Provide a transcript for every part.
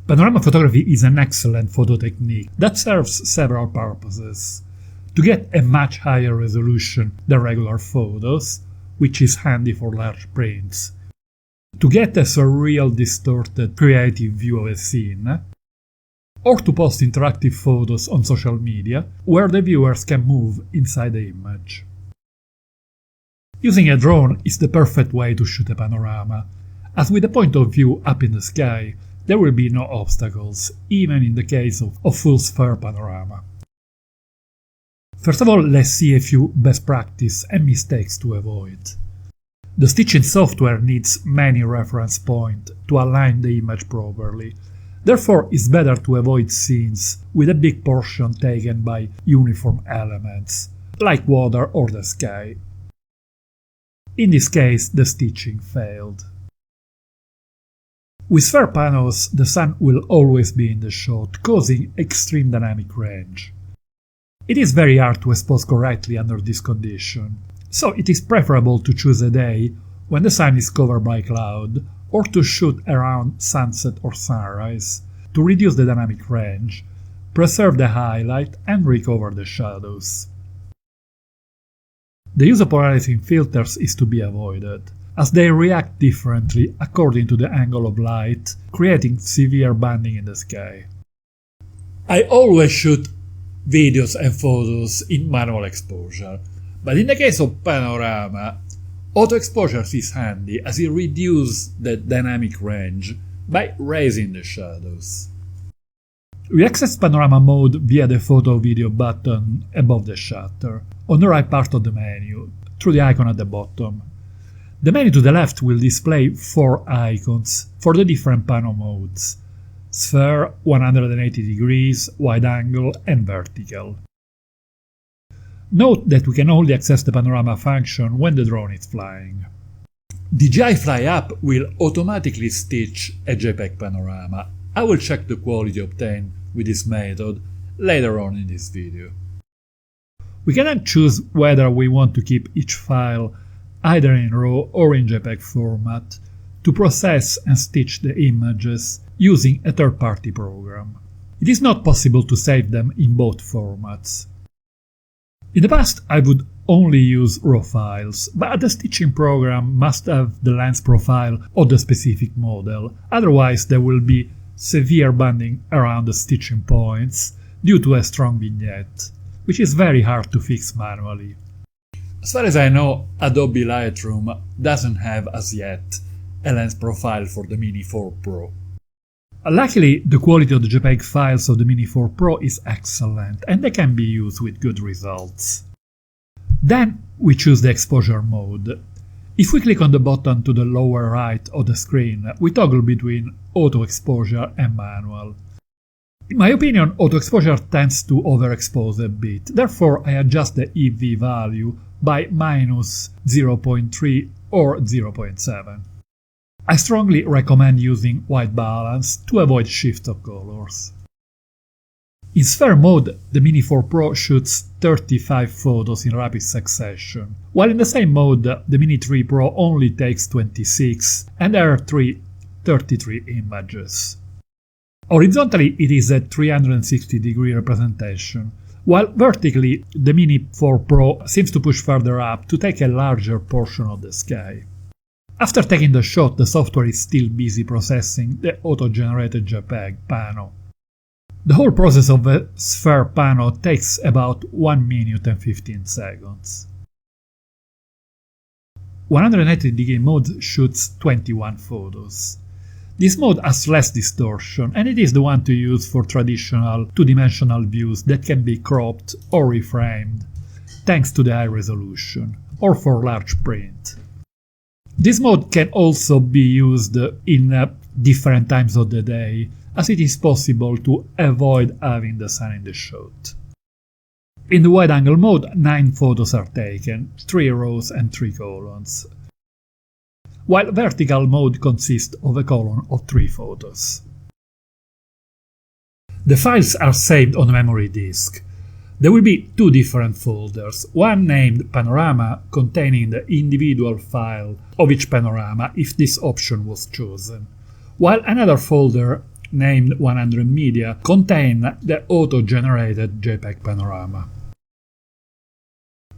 Panorama photography is an excellent photo technique that serves several purposes. To get a much higher resolution than regular photos, which is handy for large prints. To get a surreal, distorted, creative view of a scene, or to post interactive photos on social media, where the viewers can move inside the image. Using a drone is the perfect way to shoot a panorama, as with the point of view up in the sky, there will be no obstacles, even in the case of full sphere panorama. First of all, let's see a few best practice and mistakes to avoid. The stitching software needs many reference points to align the image properly. Therefore, it's better to avoid scenes with a big portion taken by uniform elements, like water or the sky. In this case, the stitching failed. With sphere panos, the sun will always be in the shot, causing extreme dynamic range. It is very hard to expose correctly under this condition, so it is preferable to choose a day when the sun is covered by cloud, or to shoot around sunset or sunrise, to reduce the dynamic range, preserve the highlight and recover the shadows. The use of polarizing filters is to be avoided, as they react differently according to the angle of light, creating severe banding in the sky. I always shoot videos and photos in manual exposure, but in the case of Panorama, auto exposure is handy as it reduces the dynamic range by raising the shadows. We access Panorama mode via the photo video button above the shutter, on the right part of the menu, through the icon at the bottom. The menu to the left will display 4 icons for the different pano modes: sphere, 180 degrees, wide angle and vertical. Note that we can only access the panorama function when the drone is flying. DJI Fly Up will automatically stitch a JPEG panorama. I will check the quality obtained with this method later on in this video. We can then choose whether we want to keep each file either in RAW or in JPEG format to process and stitch the images using a third-party program. It is not possible to save them in both formats. In the past, I would only use RAW files, but the stitching program must have the lens profile of the specific model, otherwise there will be severe banding around the stitching points due to a strong vignette, which is very hard to fix manually. As far as I know, Adobe Lightroom doesn't have as yet a lens profile for the Mini 4 Pro. Luckily, the quality of the JPEG files of the Mini 4 Pro is excellent and they can be used with good results. Then we choose the exposure mode. If we click on the button to the lower right of the screen, we toggle between auto exposure and manual. In my opinion, auto exposure tends to overexpose a bit, therefore I adjust the EV value by minus 0.3 or 0.7. I strongly recommend using white balance to avoid shift of colors. In sphere mode, the Mini 4 Pro shoots 35 photos in rapid succession, while in the same mode the Mini 3 Pro only takes 26 and there are 33 images. Horizontally it is a 360-degree representation, while vertically the Mini 4 Pro seems to push further up to take a larger portion of the sky. After taking the shot, the software is still busy processing the auto-generated JPEG pano. The whole process of a sphere pano takes about 1 minute and 15 seconds. 180-degree mode shoots 21 photos. This mode has less distortion and it is the one to use for traditional two-dimensional views that can be cropped or reframed, thanks to the high resolution, or for large print. This mode can also be used in different times of the day, as it is possible to avoid having the sun in the shot. In the wide-angle mode, 9 photos are taken, 3 rows and 3 columns, while vertical mode consists of a column of 3 photos. The files are saved on a memory disk. There will be 2 different folders, one named Panorama containing the individual file of each panorama if this option was chosen, while another folder named 100 Media, contain the auto-generated JPEG panorama.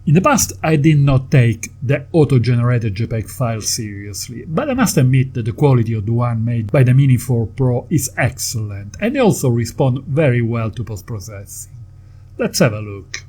In the past, I did not take the auto-generated JPEG file seriously, but I must admit that the quality of the one made by the Mini 4 Pro is excellent, and they also respond very well to post-processing. Let's have a look.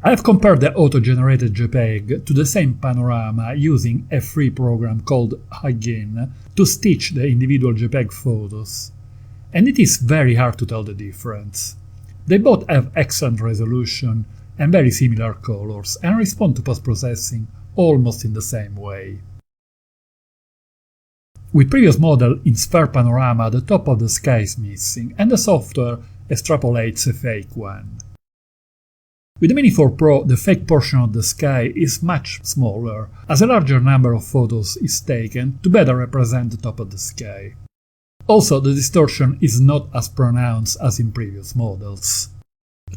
I have compared the auto-generated JPEG to the same panorama using a free program called Again to stitch the individual JPEG photos, and it is very hard to tell the difference. They both have excellent resolution and very similar colors and respond to post-processing almost in the same way. With previous model in sphere panorama, the top of the sky is missing and the software extrapolates a fake one. With the Mini 4 Pro, the fake portion of the sky is much smaller, as a larger number of photos is taken to better represent the top of the sky. Also, the distortion is not as pronounced as in previous models.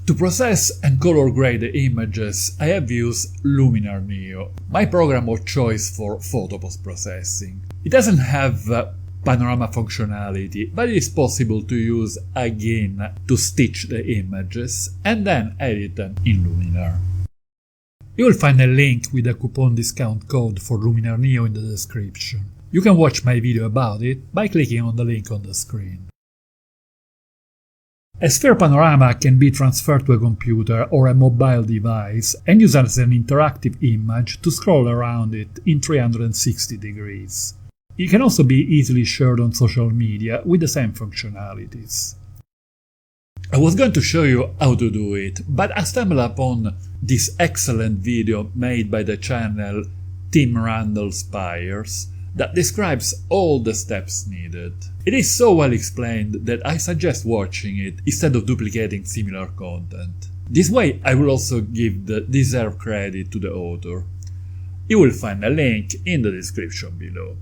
To process and color grade the images, I have used Luminar Neo, my program of choice for photo post-processing. It doesn't have panorama functionality, but it is possible to use Again to stitch the images and then edit them in Luminar. You will find a link with a coupon discount code for Luminar Neo in the description. You can watch my video about it by clicking on the link on the screen. A sphere panorama can be transferred to a computer or a mobile device and used as an interactive image to scroll around it in 360 degrees. It can also be easily shared on social media with the same functionalities. I was going to show you how to do it, but I stumbled upon this excellent video made by the channel Tim Randall Spires that describes all the steps needed. It is so well explained that I suggest watching it instead of duplicating similar content. This way I will also give the deserved credit to the author. You will find a link in the description below.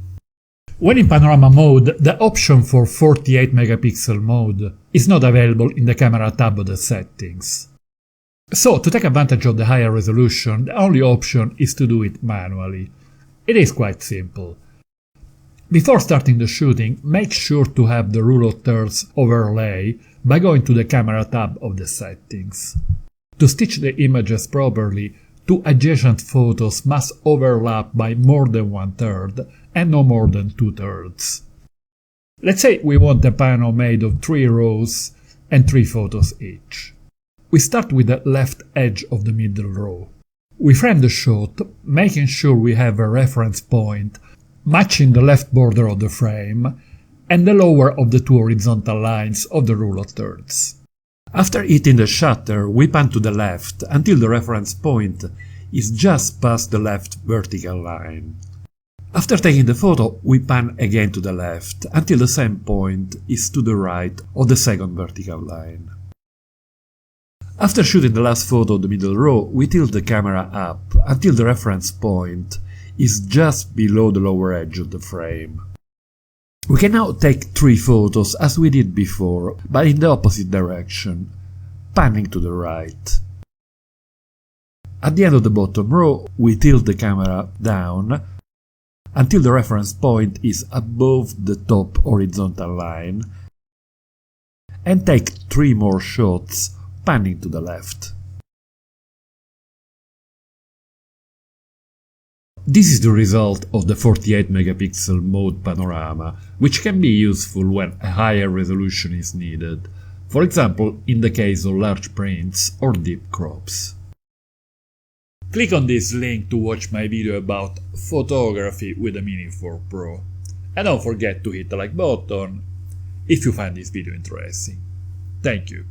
When in panorama mode, the option for 48 megapixel mode is not available in the camera tab of the settings. So, to take advantage of the higher resolution, the only option is to do it manually. It is quite simple. Before starting the shooting, make sure to have the rule of thirds overlay by going to the camera tab of the settings. To stitch the images properly, two adjacent photos must overlap by more than 1/3 and no more than 2/3. Let's say we want a pano made of 3 rows and 3 photos each. We start with the left edge of the middle row. We frame the shot, making sure we have a reference point matching the left border of the frame and the lower of the two horizontal lines of the rule of thirds. After hitting the shutter, we pan to the left until the reference point is just past the left vertical line. After taking the photo, we pan again to the left until the same point is to the right of the second vertical line. After shooting the last photo of the middle row, we tilt the camera up until the reference point is just below the lower edge of the frame. We can now take 3 photos as we did before, but in the opposite direction, panning to the right. At the end of the bottom row, we tilt the camera down until the reference point is above the top horizontal line and take 3 more shots panning to the left. This is the result of the 48 megapixel mode panorama, which can be useful when a higher resolution is needed, for example in the case of large prints or deep crops. Click on this link to watch my video about photography with the Mini 4 Pro. And don't forget to hit the like button if you find this video interesting. Thank you.